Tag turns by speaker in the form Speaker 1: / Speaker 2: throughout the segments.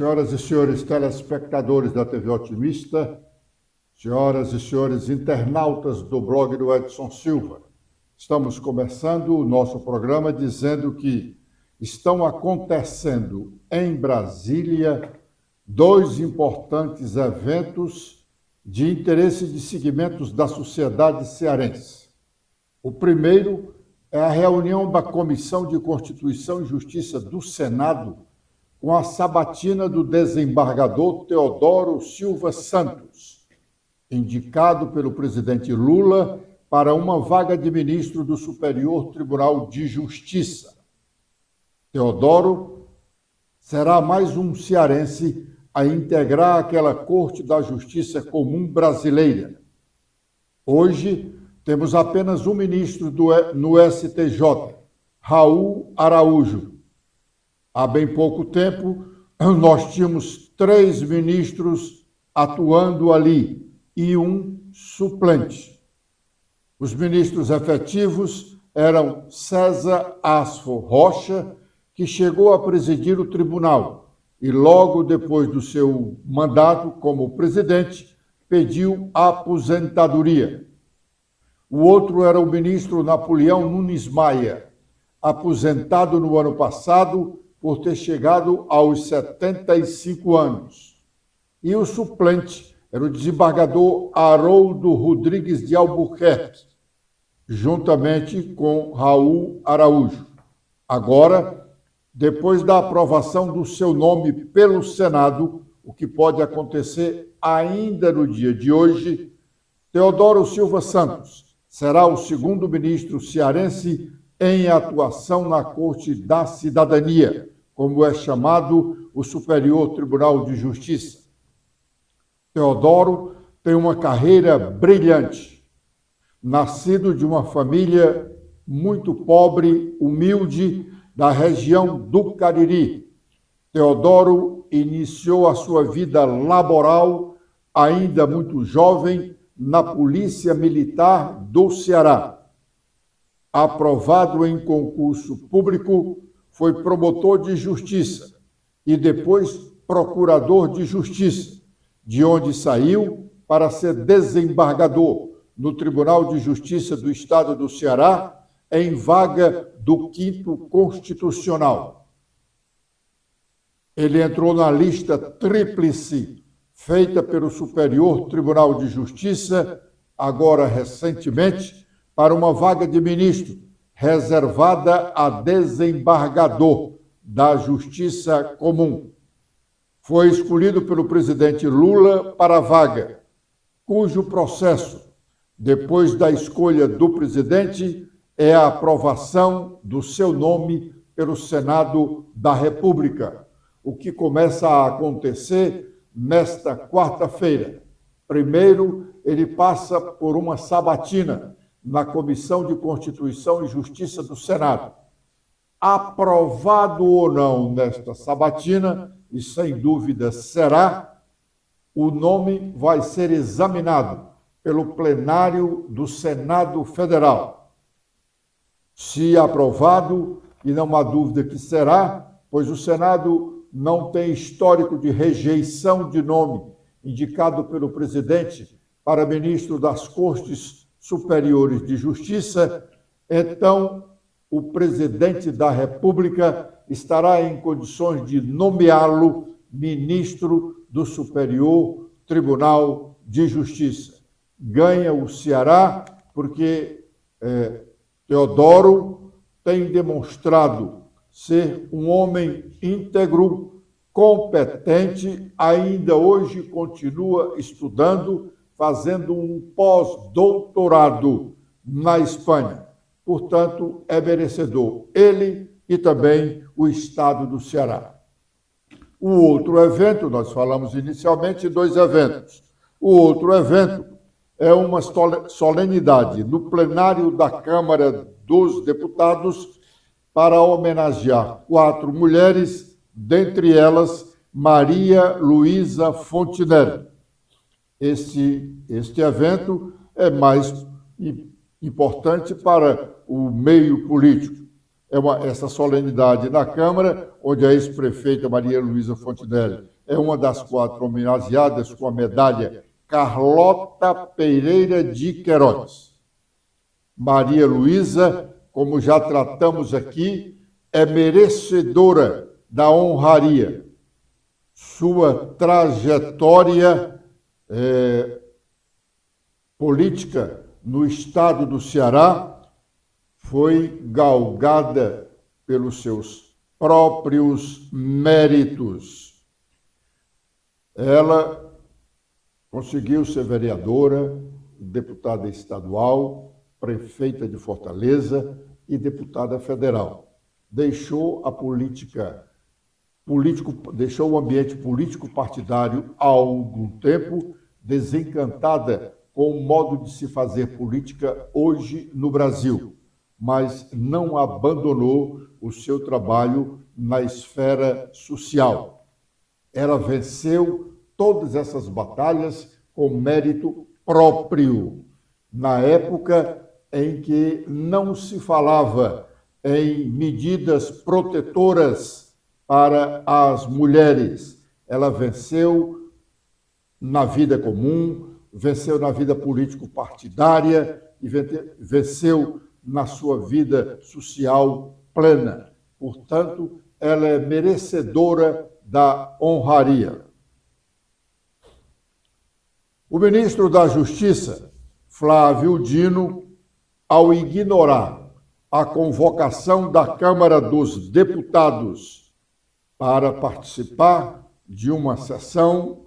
Speaker 1: Senhoras e senhores telespectadores da TV Otimista, senhoras e senhores internautas do blog do Edson Silva, estamos começando o nosso programa dizendo que estão acontecendo em Brasília dois importantes eventos de interesse de segmentos da sociedade cearense. O primeiro é a reunião da Comissão de Constituição e Justiça do Senado com a sabatina do desembargador Teodoro Silva Santos, indicado pelo presidente Lula para uma vaga de ministro do Superior Tribunal de Justiça. Teodoro será mais um cearense a integrar aquela Corte da Justiça Comum brasileira. Hoje, temos apenas um ministro no STJ, Raul Araújo. Há bem pouco tempo, nós tínhamos 3 ministros atuando ali e um suplente. Os ministros efetivos eram César Asfo Rocha, que chegou a presidir o tribunal e logo depois do seu mandato como presidente, pediu aposentadoria. O outro era o ministro Napoleão Nunes Maia, aposentado no ano passado por ter chegado aos 75 anos. E o suplente era o desembargador Haroldo Rodrigues de Albuquerque, juntamente com Raul Araújo. Agora, depois da aprovação do seu nome pelo Senado, o que pode acontecer ainda no dia de hoje, Teodoro Silva Santos será o segundo ministro cearense em atuação na Corte da Cidadania, como é chamado o Superior Tribunal de Justiça. Teodoro tem uma carreira brilhante. Nascido de uma família muito pobre, humilde, da região do Cariri, Teodoro iniciou a sua vida laboral, ainda muito jovem, na Polícia Militar do Ceará. Aprovado em concurso público, foi promotor de justiça e depois procurador de justiça, de onde saiu para ser desembargador no Tribunal de Justiça do Estado do Ceará, em vaga do 5º Constitucional. Ele entrou na lista tríplice feita pelo Superior Tribunal de Justiça, agora recentemente, para uma vaga de ministro, reservada a desembargador da Justiça Comum. Foi escolhido pelo presidente Lula para a vaga, cujo processo, depois da escolha do presidente, é a aprovação do seu nome pelo Senado da República, o que começa a acontecer nesta quarta-feira. Primeiro, ele passa por uma sabatina na Comissão de Constituição e Justiça do Senado. Aprovado ou não nesta sabatina, e sem dúvida será, o nome vai ser examinado pelo plenário do Senado Federal. Se aprovado, e não há dúvida que será, pois o Senado não tem histórico de rejeição de nome indicado pelo presidente para ministro das Cortes Superiores de Justiça, então o presidente da República estará em condições de nomeá-lo ministro do Superior Tribunal de Justiça. Ganha o Ceará porque Teodoro tem demonstrado ser um homem íntegro, competente, ainda hoje continua estudando, fazendo um pós-doutorado na Espanha. Portanto, é merecedor ele e também o Estado do Ceará. O outro evento, nós falamos inicialmente de 2 eventos. O outro evento é uma solenidade no plenário da Câmara dos Deputados para homenagear 4 mulheres, dentre elas Maria Luísa Fontinelli. Este evento é mais importante para o meio político. essa solenidade na Câmara, onde a ex-prefeita Maria Luísa Fontinelli é uma das 4 homenageadas com a medalha Carlota Pereira de Queiroz. Maria Luísa, como já tratamos aqui, é merecedora da honraria. Sua trajetória política no estado do Ceará foi galgada pelos seus próprios méritos. Ela conseguiu ser vereadora, deputada estadual, prefeita de Fortaleza e deputada federal. Deixou a deixou o ambiente político partidário há algum tempo, desencantada com o modo de se fazer política hoje no Brasil, mas não abandonou o seu trabalho na esfera social. Ela venceu todas essas batalhas com mérito próprio, na época em que não se falava em medidas protetoras para as mulheres. Ela venceu na vida comum, venceu na vida político-partidária e venceu na sua vida social plena. Portanto, ela é merecedora da honraria. O ministro da Justiça, Flávio Dino, ao ignorar a convocação da Câmara dos Deputados para participar de uma sessão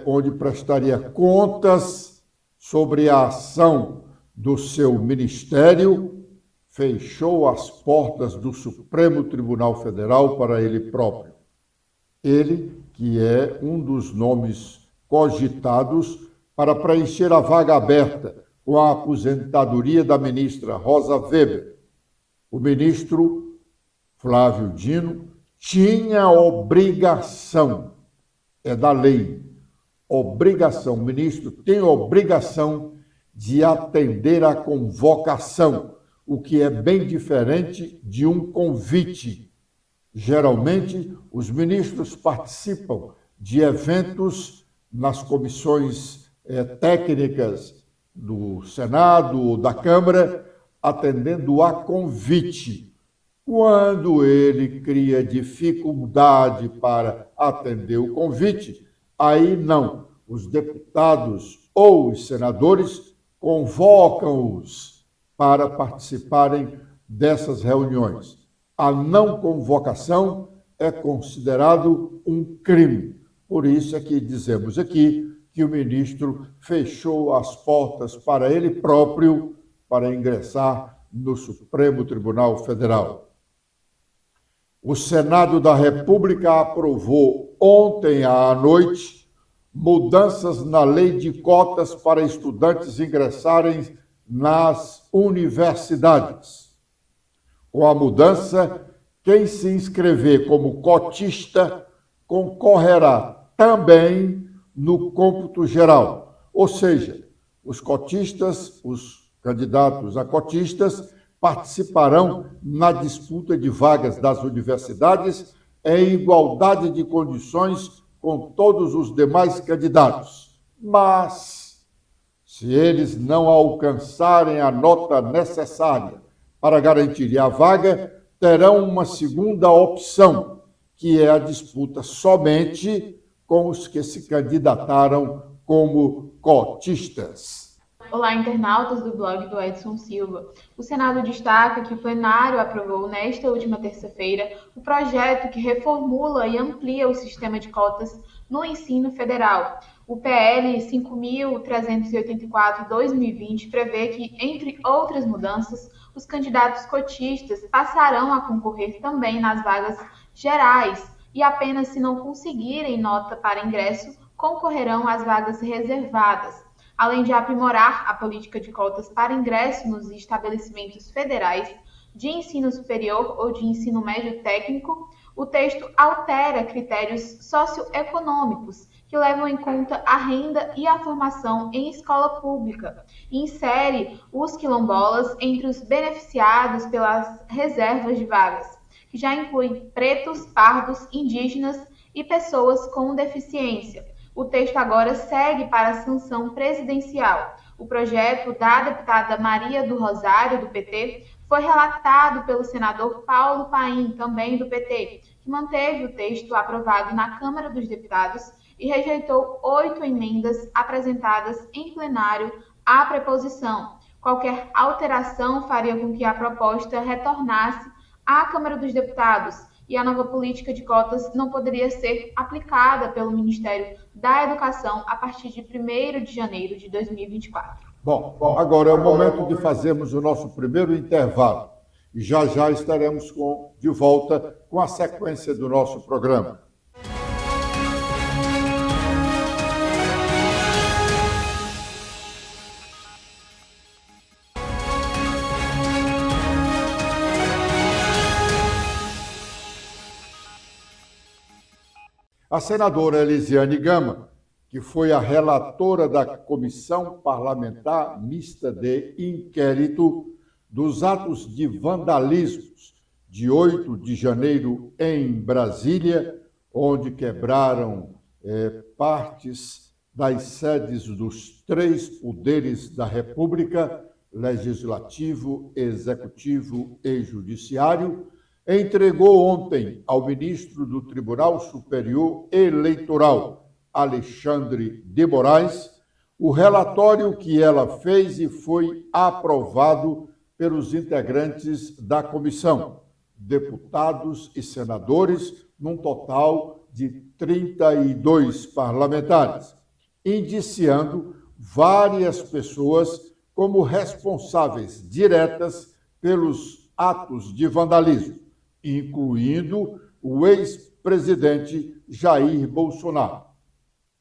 Speaker 1: onde prestaria contas sobre a ação do seu ministério, fechou as portas do Supremo Tribunal Federal para ele próprio. Ele, que é um dos nomes cogitados para preencher a vaga aberta com a aposentadoria da ministra Rosa Weber. O ministro Flávio Dino tinha obrigação, é da lei, obrigação, o ministro tem obrigação de atender à convocação, o que é bem diferente de um convite. Geralmente, os ministros participam de eventos nas comissões técnicas do Senado ou da Câmara, atendendo a convite. Quando ele cria dificuldade para atender o convite, aí não. Os deputados ou os senadores convocam-os para participarem dessas reuniões. A não convocação é considerado um crime. Por isso é que dizemos aqui que o ministro fechou as portas para ele próprio para ingressar no Supremo Tribunal Federal. O Senado da República aprovou ontem à noite mudanças na lei de cotas para estudantes ingressarem nas universidades. Com a mudança, quem se inscrever como cotista concorrerá também no cômputo geral, ou seja, os cotistas, os candidatos a cotistas, participarão na disputa de vagas das universidades em igualdade de condições com todos os demais candidatos. Mas, se eles não alcançarem a nota necessária para garantir a vaga, terão uma segunda opção, que é a disputa somente com os que se candidataram como cotistas.
Speaker 2: Olá, internautas do blog do Edson Silva. O Senado destaca que o plenário aprovou nesta última terça-feira o projeto que reformula e amplia o sistema de cotas no ensino federal. O PL 5.384/2020 prevê que, entre outras mudanças, os candidatos cotistas passarão a concorrer também nas vagas gerais e apenas se não conseguirem nota para ingresso, concorrerão às vagas reservadas. Além de aprimorar a política de cotas para ingresso nos estabelecimentos federais de ensino superior ou de ensino médio técnico, o texto altera critérios socioeconômicos que levam em conta a renda e a formação em escola pública e insere os quilombolas entre os beneficiados pelas reservas de vagas, que já inclui pretos, pardos, indígenas e pessoas com deficiência. O texto agora segue para a sanção presidencial. O projeto da deputada Maria do Rosário, do PT, foi relatado pelo senador Paulo Paim, também do PT, que manteve o texto aprovado na Câmara dos Deputados e rejeitou 8 emendas apresentadas em plenário à preposição. Qualquer alteração faria com que a proposta retornasse à Câmara dos Deputados e a nova política de cotas não poderia ser aplicada pelo Ministério da Educação a partir de 1º de janeiro de 2024.
Speaker 1: Bom, agora é o momento de fazermos o nosso primeiro intervalo e já estaremos de volta com a sequência do nosso programa. A senadora Elisiane Gama, que foi a relatora da Comissão Parlamentar Mista de Inquérito dos atos de vandalismos de 8 de janeiro em Brasília, onde quebraram partes das sedes dos 3 poderes da República, Legislativo, Executivo e Judiciário, entregou ontem ao ministro do Tribunal Superior Eleitoral, Alexandre de Moraes, o relatório que ela fez e foi aprovado pelos integrantes da comissão, deputados e senadores, num total de 32 parlamentares, indiciando várias pessoas como responsáveis diretas pelos atos de vandalismo, incluindo o ex-presidente Jair Bolsonaro.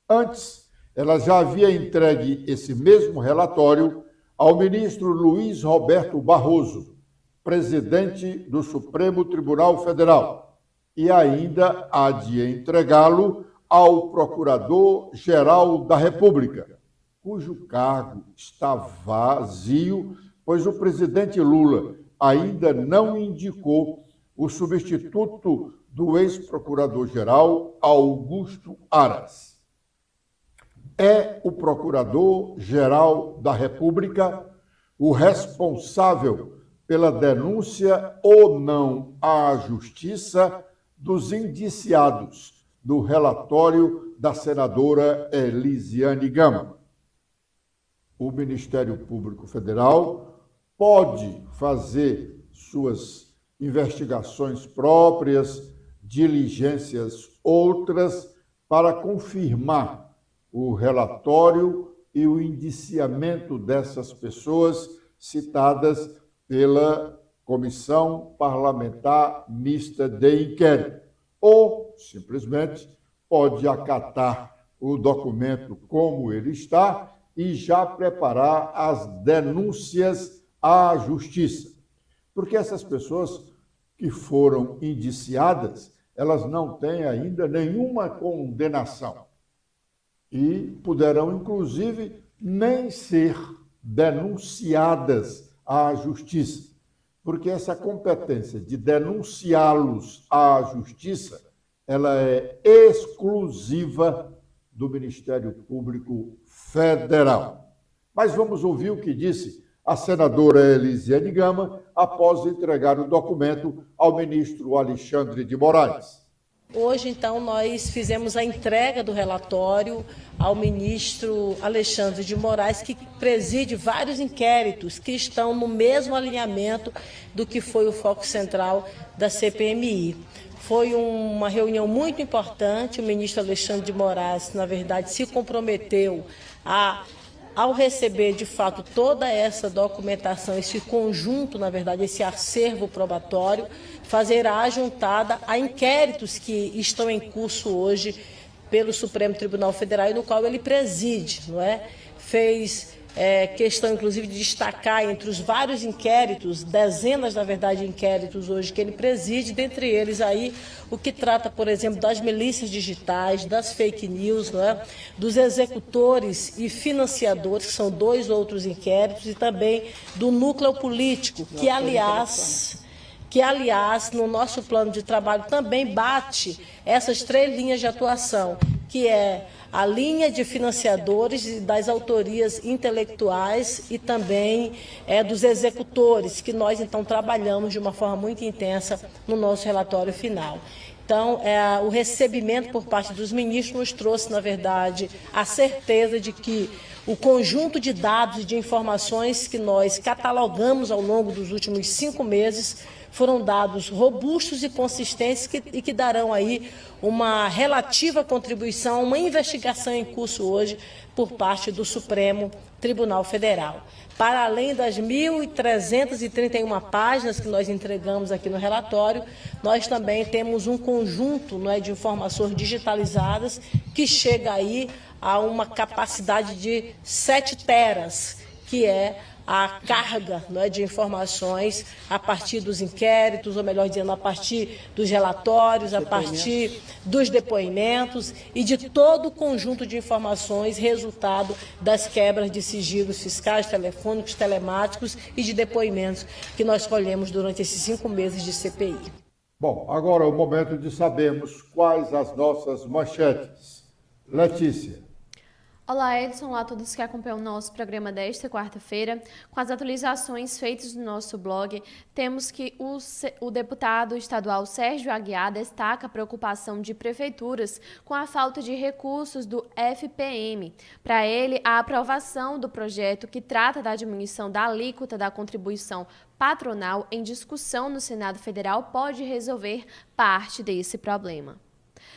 Speaker 1: Antes, ela já havia entregue esse mesmo relatório ao ministro Luiz Roberto Barroso, presidente do Supremo Tribunal Federal, e ainda há de entregá-lo ao Procurador-Geral da República, cujo cargo está vazio, pois o presidente Lula ainda não indicou o substituto do ex-procurador-geral Augusto Aras. É o Procurador-Geral da República o responsável pela denúncia ou não à Justiça dos indiciados do relatório da senadora Elisiane Gama. O Ministério Público Federal pode fazer suas investigações próprias, diligências outras, para confirmar o relatório e o indiciamento dessas pessoas citadas pela Comissão Parlamentar Mista de Inquérito, ou simplesmente pode acatar o documento como ele está e já preparar as denúncias à Justiça. Porque essas pessoas que foram indiciadas, elas não têm ainda nenhuma condenação e poderão, inclusive, nem ser denunciadas à Justiça, porque essa competência de denunciá-los à Justiça, ela é exclusiva do Ministério Público Federal. Mas vamos ouvir o que disse a senadora Elisiane Gama após entregar o documento ao ministro Alexandre de Moraes.
Speaker 3: Hoje, então, nós fizemos a entrega do relatório ao ministro Alexandre de Moraes, que preside vários inquéritos que estão no mesmo alinhamento do que foi o foco central da CPMI. Foi uma reunião muito importante, o ministro Alexandre de Moraes, na verdade, se comprometeu ao receber, de fato, toda essa documentação, esse conjunto, na verdade, esse acervo probatório, fazer a ajuntada a inquéritos que estão em curso hoje pelo Supremo Tribunal Federal e no qual ele preside, não é? Fez questão inclusive de destacar entre os vários inquéritos, dezenas, na verdade, de inquéritos hoje que ele preside, dentre eles aí o que trata, por exemplo, das milícias digitais, das fake news, não é? Dos executores e financiadores, que são 2 outros inquéritos, e também do núcleo político, que aliás, no nosso plano de trabalho também bate essas 3 linhas de atuação, que é a linha de financiadores e das autorias intelectuais e também dos executores, que nós então trabalhamos de uma forma muito intensa no nosso relatório final. Então, o recebimento por parte dos ministros nos trouxe, na verdade, a certeza de que o conjunto de dados e de informações que nós catalogamos ao longo dos últimos 5 meses foram dados robustos e consistentes e que darão aí uma relativa contribuição, uma investigação em curso hoje por parte do Supremo Tribunal Federal. Para além das 1.331 páginas que nós entregamos aqui no relatório, nós também temos um conjunto, não é, de informações digitalizadas que chega aí a uma capacidade de 7 teras, que é a carga, não é, de informações a partir dos inquéritos, ou melhor dizendo, a partir dos relatórios, a partir dos depoimentos e de todo o conjunto de informações resultado das quebras de sigilos fiscais, telefônicos, telemáticos e de depoimentos que nós colhemos durante esses 5 meses de CPI.
Speaker 1: Bom, agora é o momento de sabermos quais as nossas manchetes. Letícia.
Speaker 4: Olá, Edson. Olá a todos que acompanham o nosso programa desta quarta-feira. Com as atualizações feitas no nosso blog, temos que o deputado estadual Sérgio Aguiar destaca a preocupação de prefeituras com a falta de recursos do FPM. Para ele, a aprovação do projeto que trata da diminuição da alíquota da contribuição patronal em discussão no Senado Federal pode resolver parte desse problema.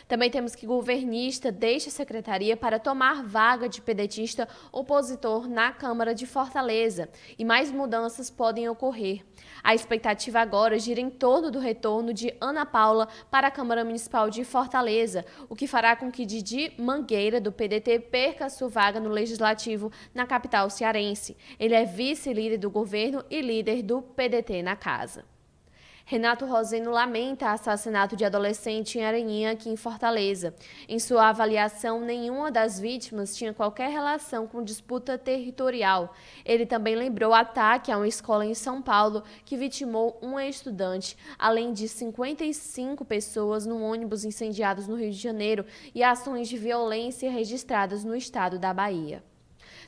Speaker 4: Também temos que governista deixa a secretaria para tomar vaga de pedetista opositor na Câmara de Fortaleza e mais mudanças podem ocorrer. A expectativa agora gira em torno do retorno de Ana Paula para a Câmara Municipal de Fortaleza, o que fará com que Didi Mangueira, do PDT, perca sua vaga no Legislativo na capital cearense. Ele é vice-líder do governo e líder do PDT na casa. Renato Roseno lamenta assassinato de adolescente em Areninha, aqui em Fortaleza. Em sua avaliação, nenhuma das vítimas tinha qualquer relação com disputa territorial. Ele também lembrou o ataque a uma escola em São Paulo que vitimou um estudante, além de 55 pessoas no ônibus incendiados no Rio de Janeiro e ações de violência registradas no estado da Bahia.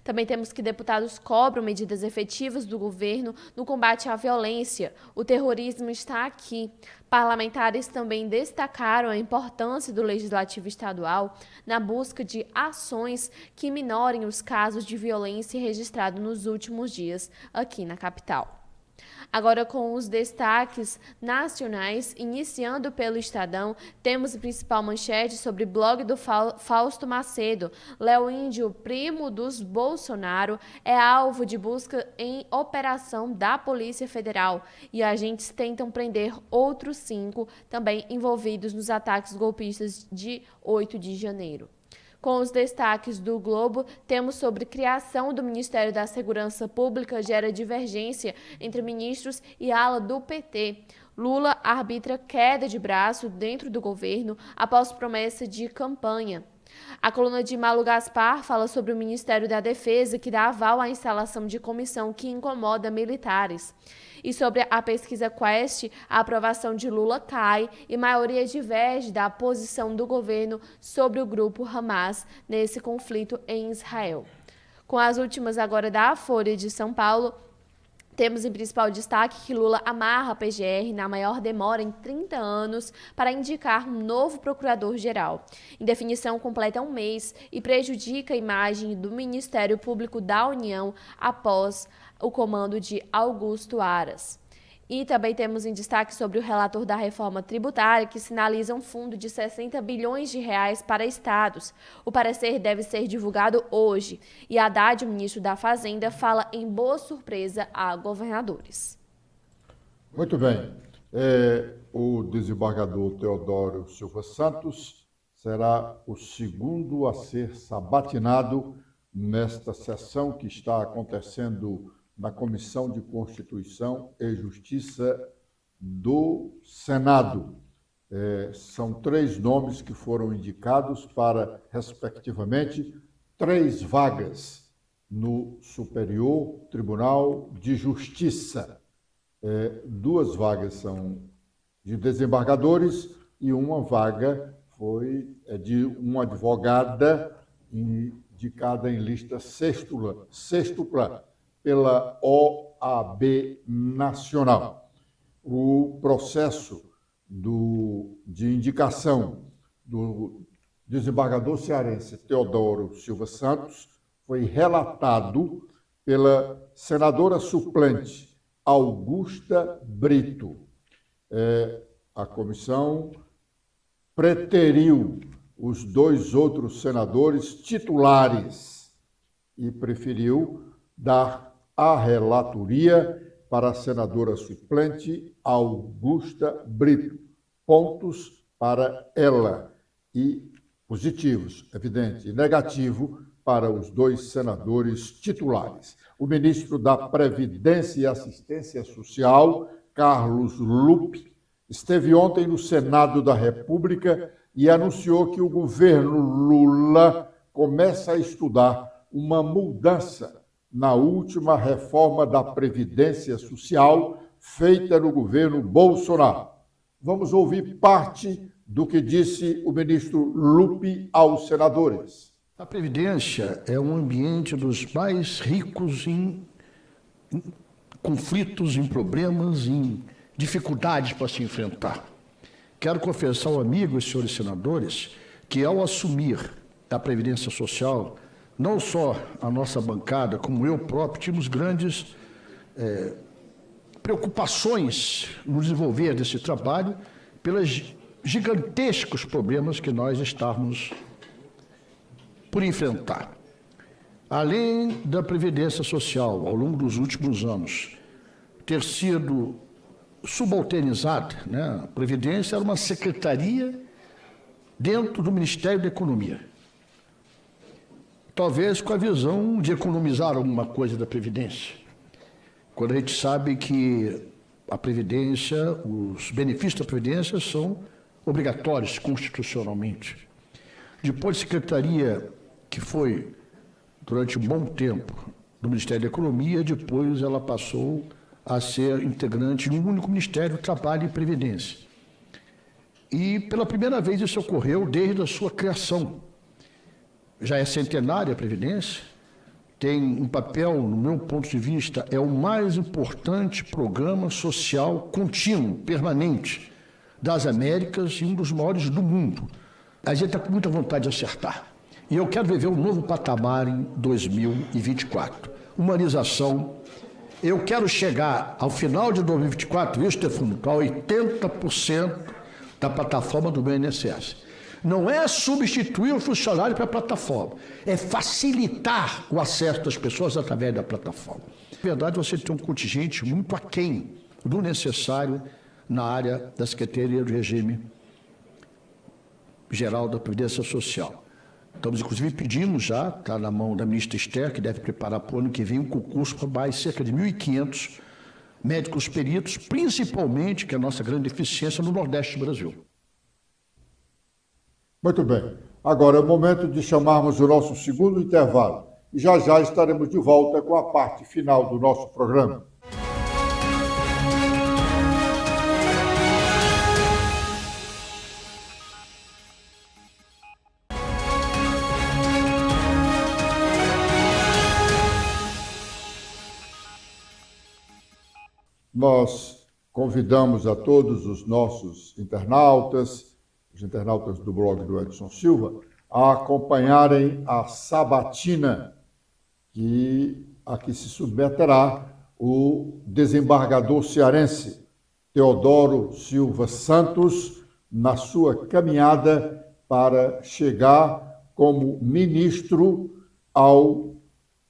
Speaker 4: Também temos que deputados cobram medidas efetivas do governo no combate à violência. O terrorismo está aqui. Parlamentares também destacaram a importância do Legislativo Estadual na busca de ações que minorem os casos de violência registrados nos últimos dias aqui na capital. Agora, com os destaques nacionais, iniciando pelo Estadão, temos a principal manchete sobre o blog do Fausto Macedo. Léo Índio, primo dos Bolsonaro, é alvo de busca em operação da Polícia Federal e agentes tentam prender outros 5 também envolvidos nos ataques golpistas de 8 de janeiro. Com os destaques do Globo, temos sobre criação do Ministério da Segurança Pública gera divergência entre ministros e ala do PT. Lula arbitra queda de braço dentro do governo após promessa de campanha. A coluna de Malu Gaspar fala sobre o Ministério da Defesa, que dá aval à instalação de comissão que incomoda militares. E sobre a pesquisa Quest, a aprovação de Lula cai e maioria diverge da posição do governo sobre o grupo Hamas nesse conflito em Israel. Com as últimas agora da Folha de São Paulo, temos em principal destaque que Lula amarra a PGR na maior demora em 30 anos para indicar um novo procurador-geral. Indefinição completa 1 mês e prejudica a imagem do Ministério Público da União após o comando de Augusto Aras. E também temos em destaque sobre o relator da reforma tributária, que sinaliza um fundo de 60 bilhões de reais para estados. O parecer deve ser divulgado hoje. E Haddad, o ministro da Fazenda, fala em boa surpresa a governadores.
Speaker 1: Muito bem. O desembargador Teodoro Silva Santos será o segundo a ser sabatinado nesta sessão que está acontecendo na Comissão de Constituição e Justiça do Senado. São 3 nomes que foram indicados para, respectivamente, 3 vagas no Superior Tribunal de Justiça. 2 vagas são de desembargadores e uma vaga foi de uma advogada indicada em lista sextupla pela OAB Nacional. O processo de indicação do desembargador cearense Teodoro Silva Santos foi relatado pela senadora suplente Augusta Brito. A comissão preteriu os 2 outros senadores titulares e preferiu dar a relatoria para a senadora suplente Augusta Brito. Pontos para ela e positivos, evidente, e negativo para os 2 senadores titulares. O ministro da Previdência e Assistência Social, Carlos Lupe, esteve ontem no Senado da República e anunciou que o governo Lula começa a estudar uma mudança na última reforma da Previdência Social feita no governo Bolsonaro. Vamos ouvir parte do que disse o ministro Lupe aos senadores.
Speaker 5: A Previdência é um ambiente dos mais ricos em conflitos, em problemas, em dificuldades para se enfrentar. Quero confessar ao amigo e senhores senadores que, ao assumir a Previdência Social, não só a nossa bancada, como eu próprio, tínhamos grandes preocupações no desenvolver desse trabalho pelos gigantescos problemas que nós estávamos por enfrentar. Além da Previdência Social, ao longo dos últimos anos, ter sido subalternizada, a Previdência era uma secretaria dentro do Ministério da Economia. Talvez com a visão de economizar alguma coisa da Previdência. Quando a gente sabe que a Previdência, os benefícios da Previdência são obrigatórios constitucionalmente. Depois de secretaria que foi, durante um bom tempo, do Ministério da Economia, depois ela passou a ser integrante de um único Ministério, Trabalho e Previdência. E pela primeira vez isso ocorreu desde a sua criação. Já é centenária a Previdência, tem um papel, no meu ponto de vista, é o mais importante programa social contínuo, permanente, das Américas e um dos maiores do mundo. A gente está com muita vontade de acertar. E eu quero viver um novo patamar em 2024. Humanização. Eu quero chegar ao final de 2024, viu, Stefano, para 80% da plataforma do INSS. Não é substituir o funcionário para a plataforma, é facilitar o acesso das pessoas através da plataforma. Na verdade, você tem um contingente muito aquém do necessário na área da Secretaria do Regime Geral da Previdência Social. Estamos, inclusive, pedimos já, está na mão da ministra Esther, que deve preparar para o ano que vem um concurso para mais cerca de 1.500 médicos peritos, principalmente, que é a nossa grande deficiência, no Nordeste do Brasil.
Speaker 1: Muito bem. Agora é o momento de chamarmos o nosso segundo intervalo. E já estaremos de volta com a parte final do nosso programa. Nós convidamos a todos os nossos internautas, os internautas do blog do Edson Silva, a acompanharem a sabatina a que se submeterá o desembargador cearense Teodoro Silva Santos na sua caminhada para chegar como ministro ao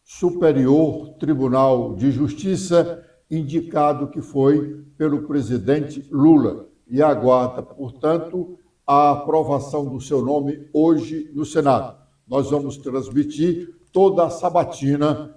Speaker 1: Superior Tribunal de Justiça, indicado que foi pelo presidente Lula, e aguarda, portanto, a aprovação do seu nome hoje no Senado. Nós vamos transmitir toda a sabatina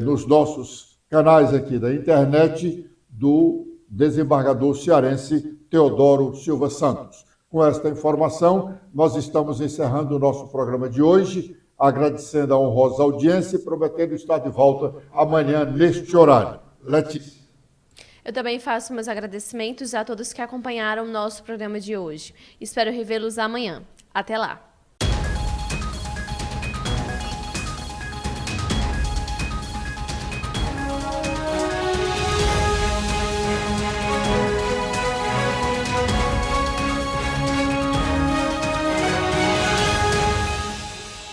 Speaker 1: nos nossos canais aqui da internet do desembargador cearense Teodoro Silva Santos. Com esta informação, nós estamos encerrando o nosso programa de hoje, agradecendo a honrosa audiência e prometendo estar de volta amanhã neste horário. Letícia.
Speaker 4: Eu também faço meus agradecimentos a todos que acompanharam o nosso programa de hoje. Espero revê-los amanhã. Até lá!